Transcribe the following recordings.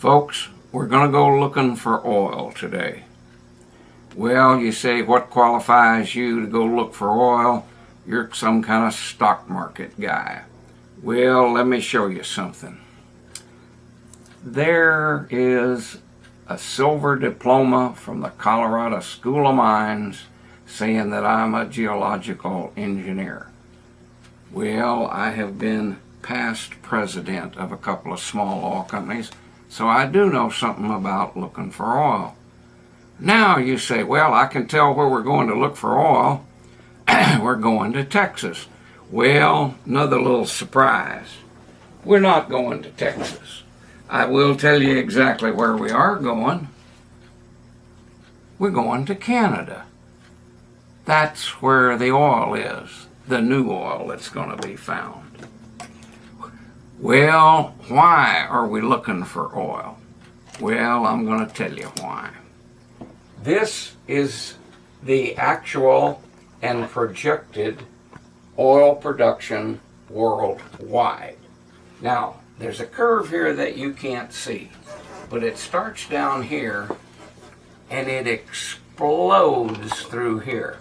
Folks, we're going to go looking for oil today. Well, you say, what qualifies you to go look for oil? You're some kind of stock market guy. Well, let me show you something. There is a silver diploma from the Colorado School of Mines saying that I'm a geological engineer. Well, I have been past president of a couple of small oil companies, so I do know something about looking for oil. Now you say, well, I can tell where we're going to look for oil. We're going to Texas. Well, another little surprise. We're not going to Texas. I will tell you exactly where we are going. We're going to Canada. That's where the oil is, the new oil that's going to be found. Well, why are we looking for oil? Well, I'm going to tell you why. This is the actual and projected oil production worldwide. Now, there's a curve here that you can't see, but it starts down here and it explodes through here.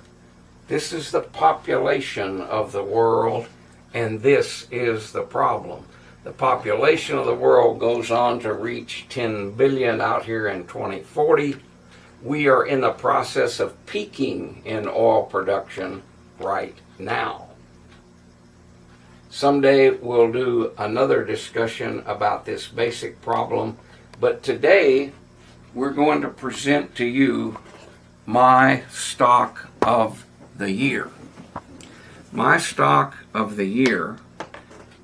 This is the population of the world, and this is the problem. The population of the world goes on to reach 10 billion out here in 2040. We are in the process of peaking in oil production right now. Someday we'll do another discussion about this basic problem, but today we're going to present to you my stock of the year. My stock of the year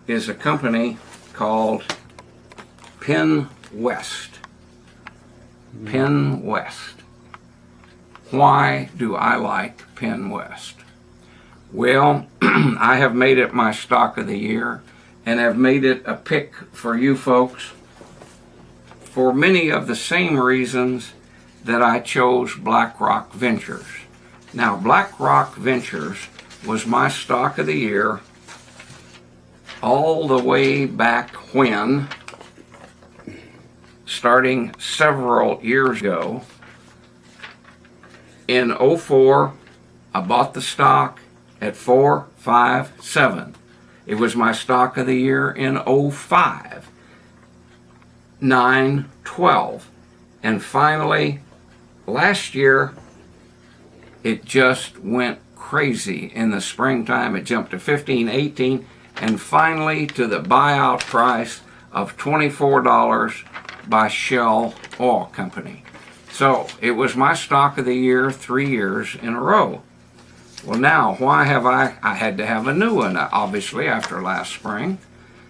is a company called PennWest. PennWest. Why do I like PennWest? Well, I have made it my stock of the year and have made it a pick for you folks for many of the same reasons that I chose BlackRock Ventures. Now, BlackRock Ventures was my stock of the year all the way back when, starting several years ago. In 04, I bought the stock at 457. It was my stock of the year in 05, 9, 12, and finally last year it just went crazy. In the springtime it jumped to 15, 18, and finally to the buyout price of $24 by Shell Oil Company. So it was my stock of the year 3 years in a row. Well, now, why have I had to have a new one, obviously, after last spring.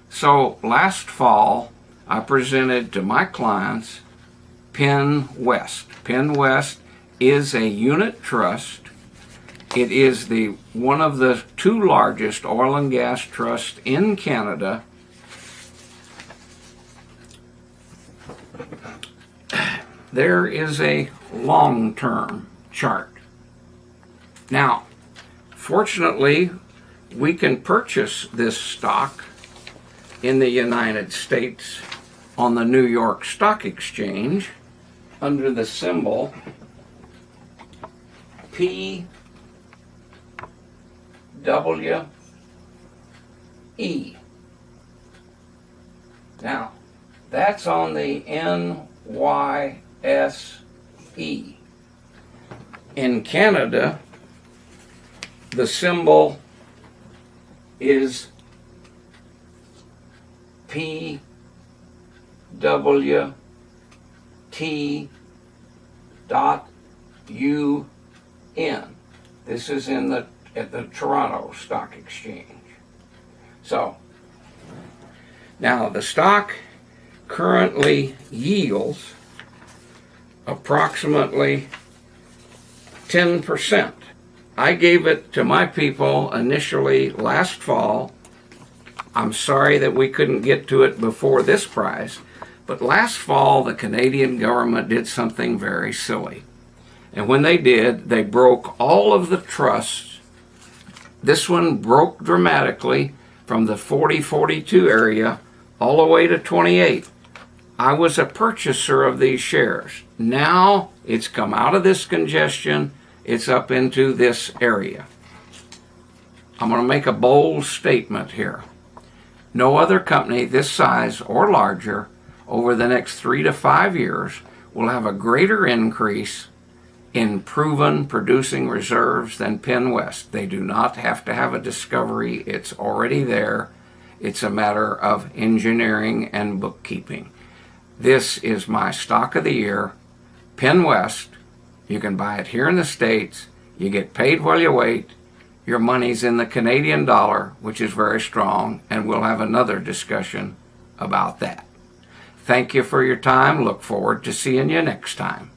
So last fall, I presented to my clients PennWest. PennWest is a unit trust. It is one of the two largest oil and gas trusts in Canada. There is a long-term chart. Now, fortunately, we can purchase this stock in the United States on the New York Stock Exchange under the symbol PWE. Now, that's on the NYSE. In Canada, the symbol is PWTUN. This is at the Toronto Stock Exchange. So, now the stock currently yields approximately 10%. I gave it to my people initially last fall. I'm sorry that we couldn't get to it before this price, but last fall the Canadian government did something very silly. And when they did, they broke all of the trusts. This one broke dramatically from the 40-42 area all the way to 28. I was a purchaser of these shares. Now it's come out of this congestion, it's up into this area. I'm going to make a bold statement here. No other company this size or larger over the next 3 to 5 years will have a greater increase in proven producing reserves than PennWest. They do not have to have a discovery. It's already there. It's a matter of engineering and bookkeeping. This is my stock of the year, PennWest. You can buy it here in the States. You get paid while you wait. Your money's in the Canadian dollar, which is very strong, and we'll have another discussion about that. Thank you for your time. Look forward to seeing you next time.